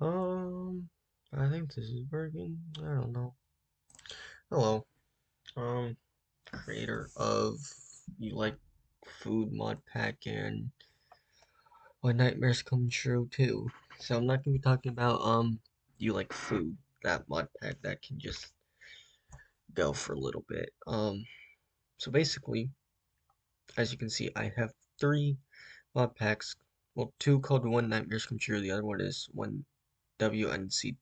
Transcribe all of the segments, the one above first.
Um, I think this is working. I don't know. Hello. Um, Creator of You Like Food Mod Pack and When Nightmares Come True too. So I'm not gonna be talking about You Like Food, that mod pack that can just go for a little bit. So basically, as you can see, I have three mod packs. Well, two called One Nightmares Come True. The other one is One WNCT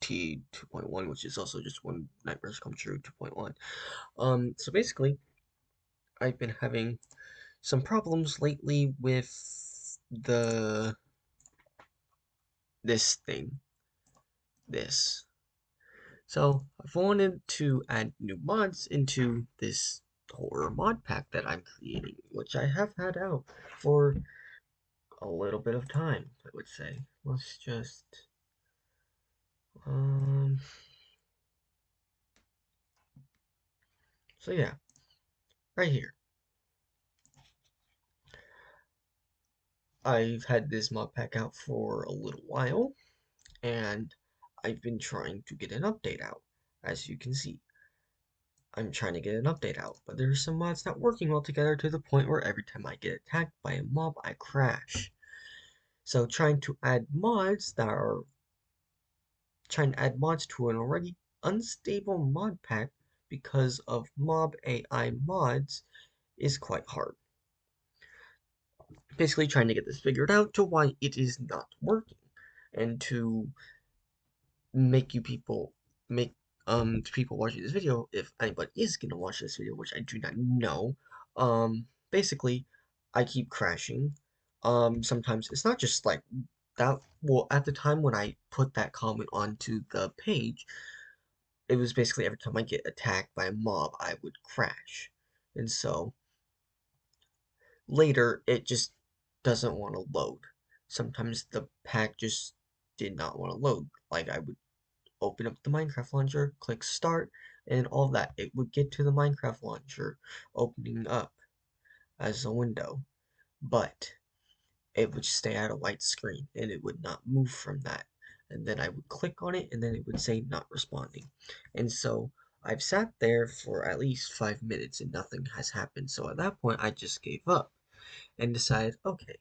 2.1, which is also just One Nightmares Come True 2.1. So basically, I've been having some problems lately with the this thing, this. So I've wanted to add new mods into this horror mod pack that I'm creating, which I have had out for a little bit of time, I would say. Let's just um so yeah, right here. I've had this mod pack out for a little while, and I've been trying to get an update out. As you can see, I'm trying to get an update out, but there's some mods not working well together to the point where every time I get attacked by a mob, I crash. So trying to add mods to an already unstable mod pack because of mob AI mods is quite hard. Basically trying to get this figured out to why it is not working and to make you people make people watching this video, if anybody is gonna watch this video, which I do not know, basically I keep crashing. Sometimes it's not just like that. Well, at the time when I put that comment onto the page, it was basically every time I get attacked by a mob, I would crash. And so later it just doesn't want to load. Sometimes the pack just did not want to load. Like I would open up the Minecraft launcher, click start, and all that. It would get to the Minecraft launcher opening up as a window, but it would stay at a white screen and it would not move from that. And then I would click on it and then it would say not responding. And so I've sat there for at least 5 minutes and nothing has happened. So at that point, I just gave up and decided, okay,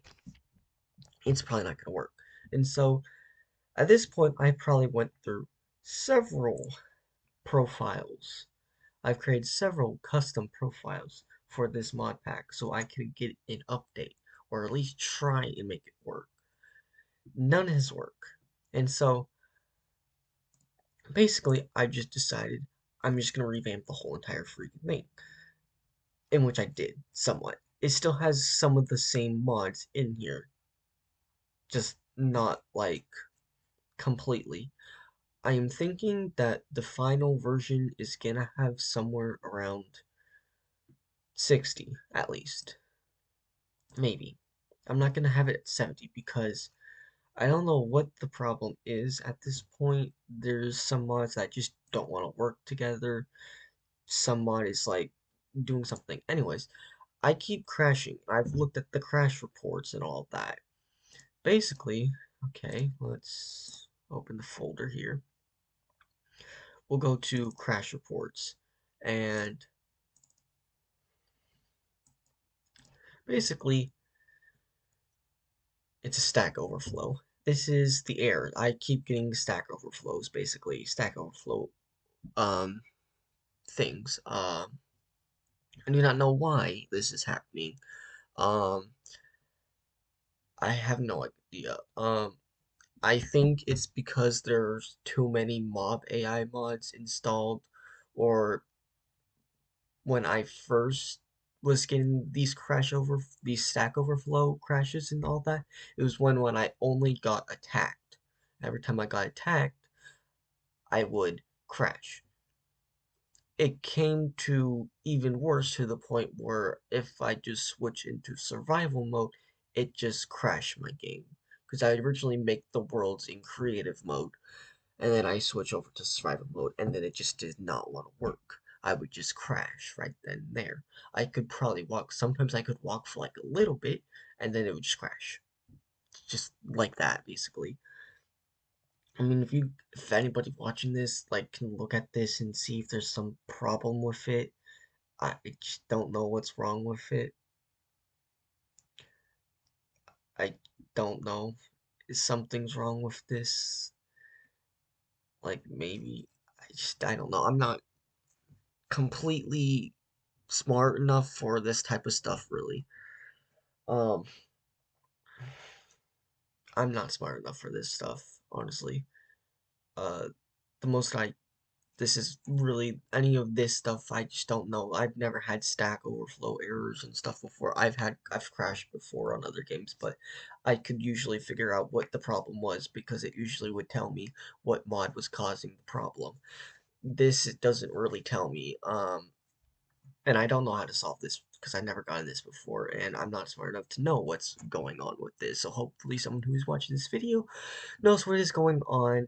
it's probably not going to work. And so at this point, I probably went through several profiles. I've created several custom profiles for this mod pack so I could get an update or at least try and make it work. None has worked. And so basically, I just decided I'm just going to revamp the whole entire freaking thing, in which I did somewhat. It still has some of the same mods in here, just not like completely. I am thinking that the final version is gonna have somewhere around 60 at least. Maybe. I'm not gonna have it at 70 because I don't know what the problem is at this point. There's some mods that just don't want to work together. Some mod is like doing something. Anyways, I keep crashing. I've looked at the crash reports and all that. Basically, okay, let's open the folder here. We'll go to crash reports and basically it's a stack overflow. This is the error. I keep getting stack overflows, basically stack overflow um things. I do not know why this is happening. Um, I have no idea. I think it's because there's too many mob AI mods installed, or when I first was getting these stack overflow crashes and all that, it was when I only got attacked. Every time I got attacked, I would crash. It came to even worse to the point where if I just switch into survival mode, it just crashed my game. Because I originally make the worlds in creative mode, and then I switch over to survival mode, and then it just did not want to work. I would just crash right then and there. I could probably walk, sometimes I could walk for like a little bit, and then it would just crash. Just like that, basically. I mean, if anybody watching this like can look at this and see if there's some problem with it, I just don't know what's wrong with it. I don't know. Something's wrong with this. Like maybe I don't know. I'm not completely smart enough for this type of stuff, really. Um, I'm not smart enough for this stuff, honestly. Uh, the most I this is really any of this stuff I just don't know. I've never had Stack Overflow errors and stuff before. I've crashed before on other games, but I could usually figure out what the problem was because it usually would tell me what mod was causing the problem. This it doesn't really tell me. And I don't know how to solve this because I've never gotten this before, and I'm not smart enough to know what's going on with this. So hopefully someone who's watching this video knows what is going on.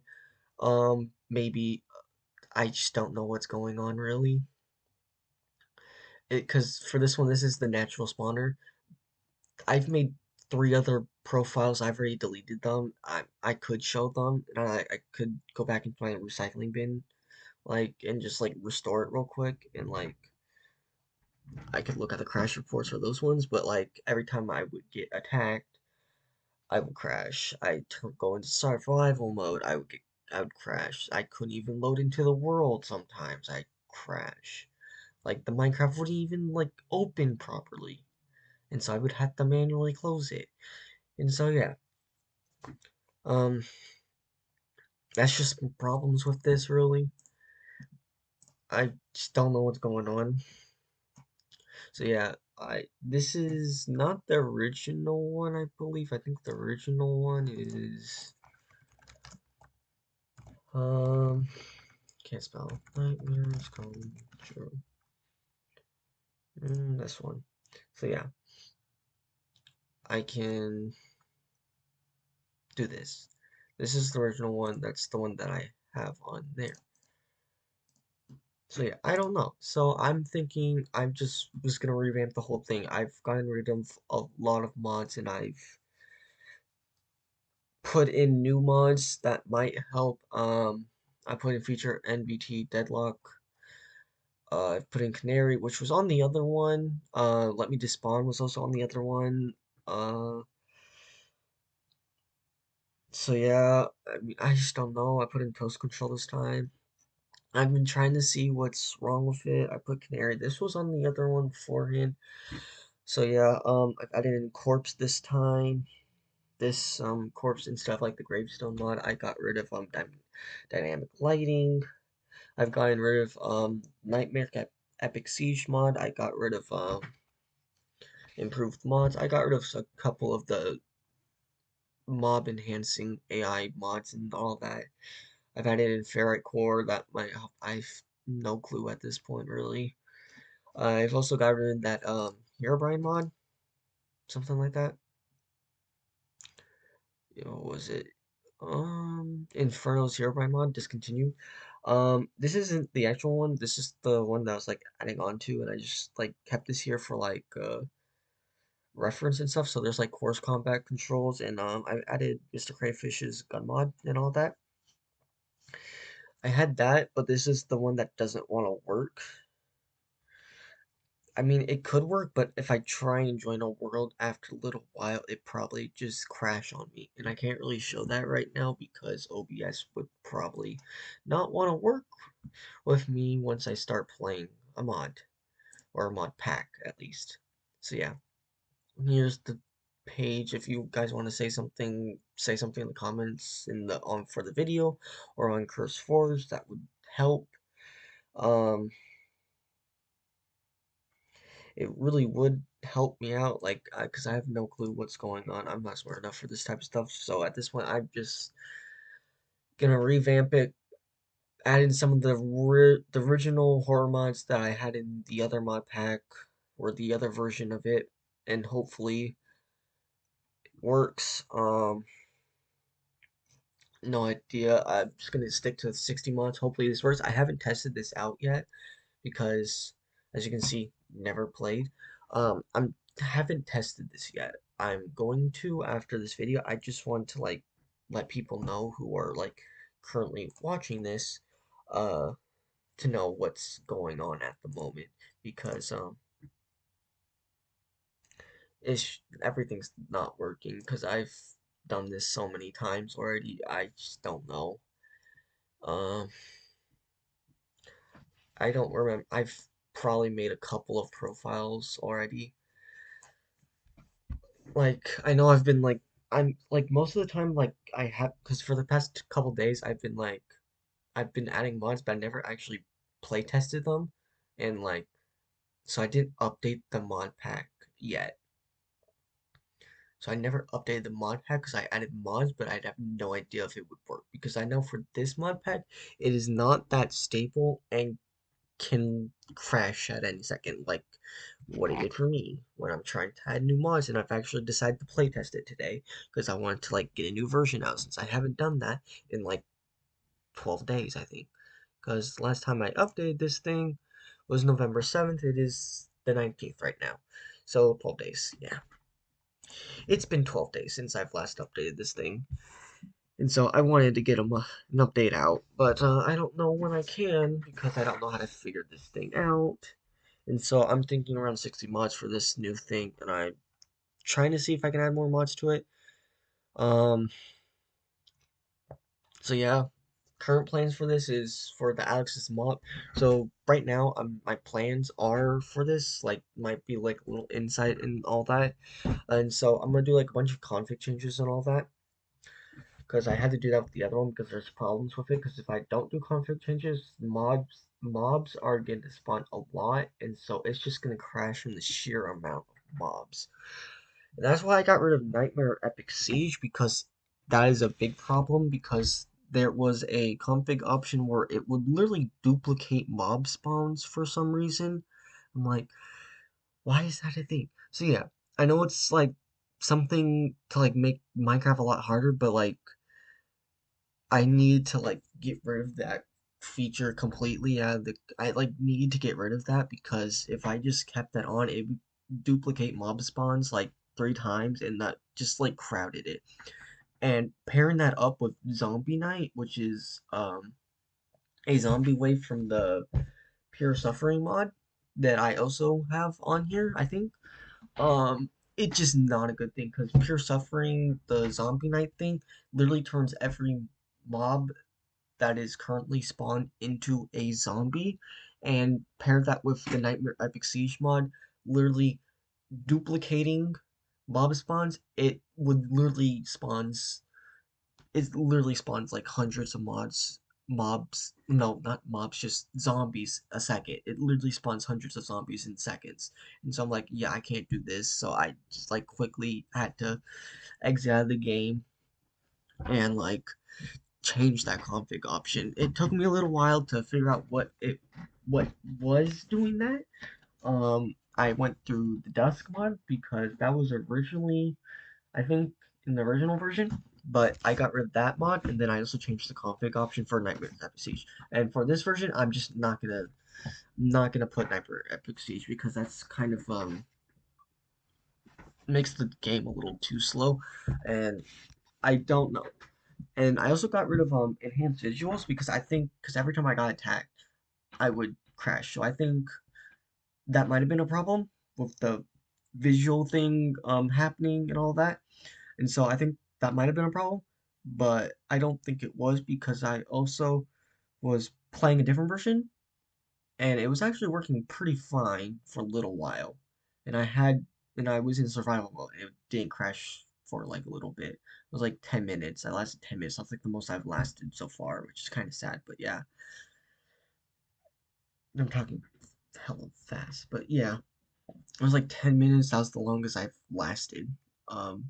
Maybe I just don't know what's going on really. Because for this one, this is the natural spawner. I've made three other profiles. I've already deleted them. I could show them, and I could go back and find a recycling bin, like, and just like restore it real quick, and like I could look at the crash reports for those ones. But like every time I would get attacked, I would crash. Go into survival mode. I would crash. I couldn't even load into the world sometimes. I crash. Like the Minecraft wouldn't even like open properly. And so I would have to manually close it. And so yeah. Um that's just problems with this really. I just don't know what's going on. So yeah, I this is not the original one, I believe. I think the original one is um can't spell. Nightmares come true. This one. So yeah, I can do this. This is the original one. That's the one that I have on there. So yeah, I don't know. So I'm thinking I'm just was gonna revamp the whole thing. I've gotten rid of a lot of mods and I've put in new mods that might help. I put in feature NBT deadlock. I've put in Canary, which was on the other one. Let me despawn was also on the other one. Uh, so yeah, I mean, I just don't know. I put in toast control this time. I've been trying to see what's wrong with it. I put Canary. This was on the other one beforehand. So yeah, I added in corpse this time. This corpse and stuff like the gravestone mod, I got rid of dynamic lighting. I've gotten rid of nightmare epic siege mod. I got rid of improved mods. I got rid of a couple of the mob enhancing AI mods and all that. I've added in ferrite core that might help. I've no clue at this point really. I've also got rid of that Herobrine mod, something like that. What was it? Inferno's Herobrine mod discontinued. This isn't the actual one. This is the one that I was like adding on to, and I just like kept this here for like reference and stuff. So there's like course combat controls, and I added Mr. Crayfish's gun mod and all that. I had that, but this is the one that doesn't want to work. I mean, it could work, but if I try and join a world after a little while, it probably just crash on me. And I can't really show that right now because OBS would probably not want to work with me once I start playing a mod, or a mod pack at least. So yeah, here's the page. If you guys want to say something in the comments in the on for the video or on Curse Forge, that would help. Um, it really would help me out, like, because I have no clue what's going on. I'm not smart enough for this type of stuff. So at this point, I'm just gonna revamp it, add in some of the original horror mods that I had in the other mod pack or the other version of it, and hopefully it works. No idea. I'm just gonna stick to 60 mods. Hopefully this works. I haven't tested this out yet because, as you can see, never played. I'm haven't tested this yet. I'm going to after this video. I just want to like let people know who are like currently watching this, uh, to know what's going on at the moment because it's everything's not working because I've done this so many times already. I just don't know. Um, I don't remember. I've probably made a couple of profiles already. Like I know I've been like I'm like most of the time like I have because for the past couple days I've been adding mods but I never actually play tested them and like so I didn't update the mod pack yet. So I never updated the mod pack because I added mods, but I'd have no idea if it would work because I know for this mod pack it is not that stable and can crash at any second, like what it did for me when I'm trying to add new mods, and I've actually decided to playtest it today because I wanted to like get a new version out since I haven't done that in like 12 days, I think. Because the last time I updated this thing was November 7th. It is the 19th right now. So 12 days, yeah. It's been 12 days since I've last updated this thing. And so I wanted to get an update out, but I don't know when I can because I don't know how to figure this thing out. And so I'm thinking around 60 mods for this new thing, and I'm trying to see if I can add more mods to it. Um, so yeah, current plans for this is for the Alex's mod. So right now, my plans are for this, like, might be like a little insight and all that. And so I'm gonna do like a bunch of config changes and all that. Because I had to do that with the other one because there's problems with it. Because if I don't do config changes, mobs are going to spawn a lot, and so it's just going to crash from the sheer amount of mobs. And that's why I got rid of Nightmare Epic Siege because that is a big problem because there was a config option where it would literally duplicate mob spawns for some reason. I'm like, why is that a thing? So yeah, I know it's like something to like make Minecraft a lot harder, but like I need to like get rid of that feature completely. I like need to get rid of that because if I just kept that on, it would duplicate mob spawns like 3 times, and that just like crowded it. And pairing that up with Zombie Night, which is a zombie wave from the Pure Suffering mod that I also have on here, I think. It's just not a good thing because Pure Suffering, the Zombie Night thing, literally turns every mob that is currently spawned into a zombie, and pair that with the Nightmare Epic Siege mod, literally duplicating mob spawns, it literally spawns like hundreds of mobs, no, not mobs, just zombies a second. It literally spawns hundreds of zombies in seconds. And so I'm like, yeah, I can't do this. So I just like quickly had to exit out of the game and like change that config option. It took me a little while to figure out what was doing that. I went through the Dusk mod because that was originally, I think, in the original version, but I got rid of that mod, and then I also changed the config option for Nightmare Epic Siege. And for this version, I'm just not gonna put Nightmare Epic Siege because that's kind of makes the game a little too slow, and I don't know. And I also got rid of enhanced visuals because I think because every time I got attacked, I would crash. So I think that might have been a problem with the visual thing happening and all that. And so I think that might have been a problem, but I don't think it was because I also was playing a different version and it was actually working pretty fine for a little while. And I was in survival mode and it didn't crash for like a little bit. It was like 10 minutes. I lasted 10 minutes. That's like the most I've lasted so far, which is kind of sad, but yeah. I'm talking hella fast, but yeah. It was like 10 minutes. That was the longest I've lasted. Um,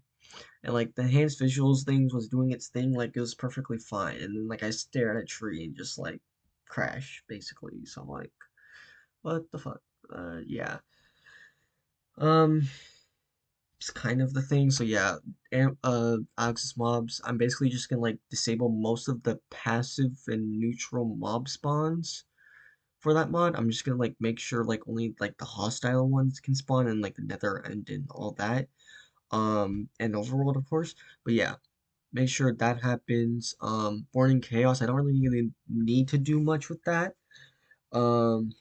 and like the enhanced visuals things was doing its thing, like it was perfectly fine. And then like I stare at a tree and just like crash basically. So I'm like, what the fuck? Yeah. Um, it's kind of the thing. So yeah, Alex's mobs. I'm basically just gonna like disable most of the passive and neutral mob spawns for that mod. I'm just gonna like make sure like only like the hostile ones can spawn and like the nether end and all that. And overworld of course. But yeah. make sure that happens. Born in Chaos, I don't really need to do much with that. Um,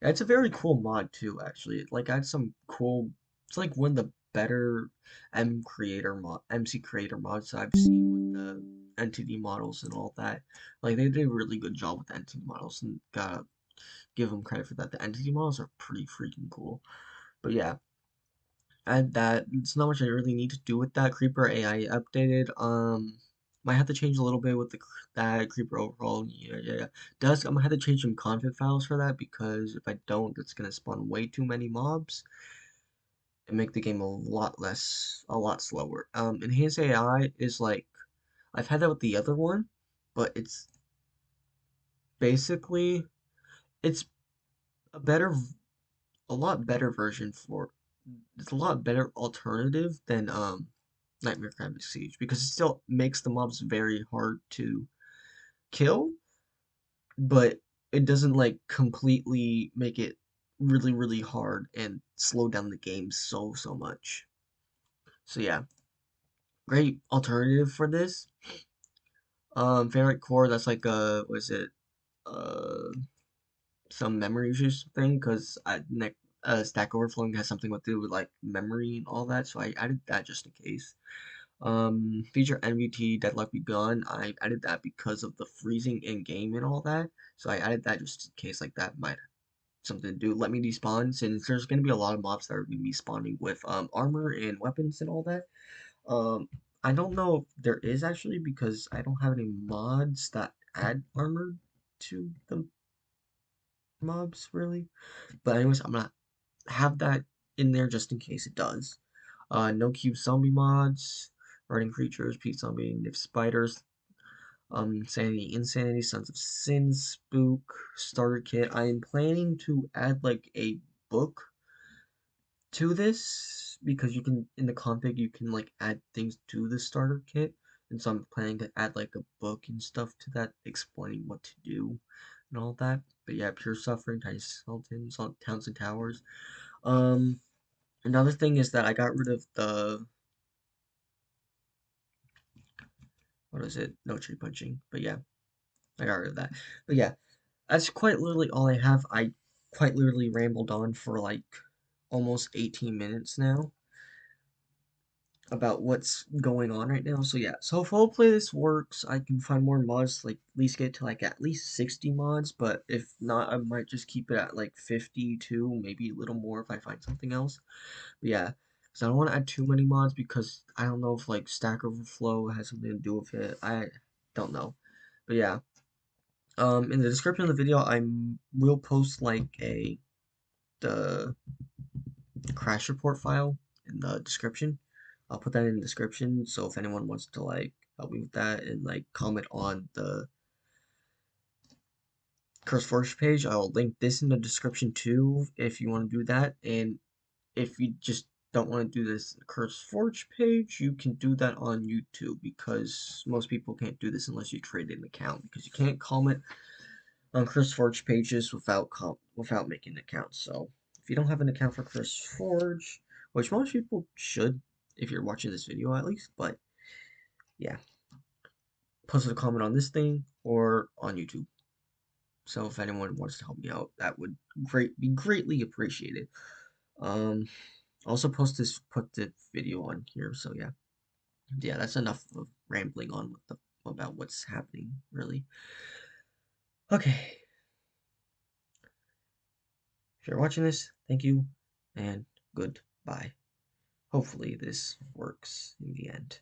it's a very cool mod too, actually. It, like, adds some cool. It's like one of the better MC creator mods I've seen with the entity models and all that. Like, they did a really good job with the entity models, and gotta give them credit for that. The entity models are pretty freaking cool. But yeah, add that. It's not much I really need to do with that. Creeper AI updated. Might have to change a little bit with that Creeper overall. Yeah. Does I'm gonna have to change some config files for that because if I don't, it's gonna spawn way too many mobs and make the game a lot slower. Enhanced AI is like I've had that with the other one, but basically it's a better, a lot better version for. It's a lot better alternative than Nightmare Crab Siege because it still makes the mobs very hard to kill, but it doesn't like completely make it really hard and slow down the game so much. So yeah, great alternative for this. Favorite core, that's like was it uh some memory issues thing because Stack Overflowing has something to do with like memory and all that, so I added that just in case. Feature NVT Deadlock Begun. I added that because of the freezing in game and all that. So I added that just in case like that might have something to do. Let me despawn since there's gonna be a lot of mobs that are gonna be spawning with armor and weapons and all that. Um I don't know if there is actually because I don't have any mods that add armor to the mobs really. But anyways, I'm gonna have that in there just in case it does. No cube zombie mods, running creatures, peak zombie, nif spiders, insanity, sons of sin, spook, starter kit. I am planning to add like a book to this because you can in the config you can like add things to the starter kit, and so I'm planning to add like a book and stuff to that explaining what to do and all that. But yeah, pure suffering, tiny skeletons, towns and towers. Um, Another thing is that I got rid of the what is it? No tree punching. But yeah, I got rid of that. But yeah, that's quite literally all I have. I quite literally rambled on for like almost 18 minutes now about what's going on right now. So yeah, so if hopefully this works, I can find more mods, like at least get to like at least 60 mods, but if not, I might just keep it at like 52, maybe a little more if I find something else. But yeah, because I don't want to add too many mods because I don't know if like Stack Overflow has something to do with it. I don't know. But yeah, in the description of the video, I will post like the crash report file in the description. I'll put that in the description, so if anyone wants to like help me with that and like comment on the Curse Forge page, I'll link this in the description too if you want to do that. And if you just don't want to do this Curse Forge page, you can do that on YouTube because most people can't do this unless you create an account because you can't comment on Curse Forge pages without making an account. So if you don't have an account for Curse Forge, which most people should if you're watching this video at least, but yeah, post a comment on this thing or on YouTube. So if anyone wants to help me out, that would be greatly appreciated. Um, also put the video on here. So yeah, that's enough of rambling on about what's happening really. Okay, if you're watching this, thank you and goodbye. Hopefully this works in the end.